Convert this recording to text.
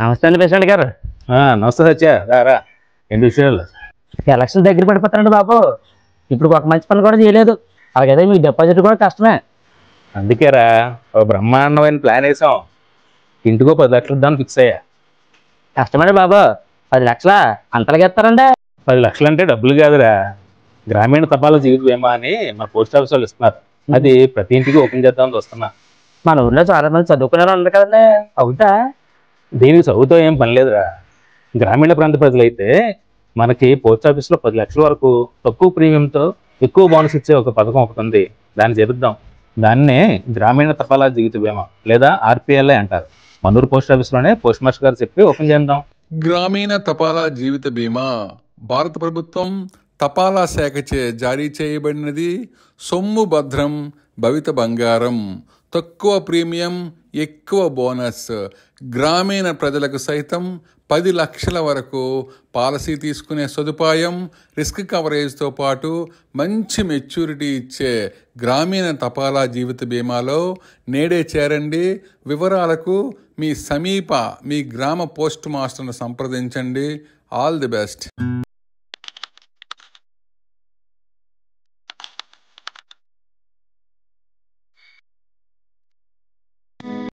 నమస్తే అండి ప్రెసిడెంట్ గారు. నమస్తే సత్య రారా. ఏంటి విషయాలు? ఎలక్షన్ దగ్గర పడిపోతానండి బాబు. ఇప్పుడు ఒక మంచి పని కూడా చేయలేదు. అలాగే మీ డిపాజిట్ కూడా కష్టమే. అందుకేరా ఒక బ్రహ్మాండమైన ప్లాన్ వేసాం. ఇంటికో 10 లక్షలు ఇద్దామని ఫిక్స్ అయ్యా. కష్టమండి బాబు. 10 లక్షల అంతలాగా ఇస్తారండి? 10 లక్షలు అంటే డబ్బులు కాదురా, గ్రామీణ తపాలా జీవిత బీమా అని మా పోస్ట్ ఆఫీస్ వాళ్ళు ఇస్తున్నారు. అది ప్రతి ఇంటికి ఓపెన్ చేద్దామని వస్తున్నా. మన ఊళ్ళో చాలా మంది చదువుకునే వాళ్ళు ఉన్నారు కదండి, అవుతా? దీనికి చదువుతో ఏం పని లేదురా. గ్రామీణ ప్రాంత ప్రజలైతే మనకి పోస్ట్ ఆఫీస్లో 10 లక్షల వరకు తక్కువ ప్రీమియంతో ఎక్కువ బోనస్ ఇచ్చే ఒక పథకం ఒకటి ఉంది. దాన్ని చేపిద్దాం. దాన్నే గ్రామీణ తపాలా జీవిత బీమా లేదా ఆర్పిఎల్ఐ అంటారు. మనూరు పోస్ట్ ఆఫీస్లోనే పోస్ట్ మాస్టర్ గారు చెప్పి ఓపెన్ చేద్దాం. గ్రామీణ తపాలా జీవిత బీమా భారత ప్రభుత్వం తపాలా శాఖచే జారీ చేయబడినది. సొమ్ము భద్రం, భవిత బంగారం. తక్కువ ప్రీమియం, ఎక్కువ బోనస్. గ్రామీణ ప్రజలకు సైతం 10 లక్షల వరకు పాలసీ తీసుకునే సదుపాయం, రిస్క్ కవరేజ్తో పాటు మంచి మెచ్యూరిటీ ఇచ్చే గ్రామీణ తపాలా జీవిత బీమాలో నేడే చేరండి. వివరాలకు మీ గ్రామ పోస్ట్ మాస్టర్ను సంప్రదించండి. All the best.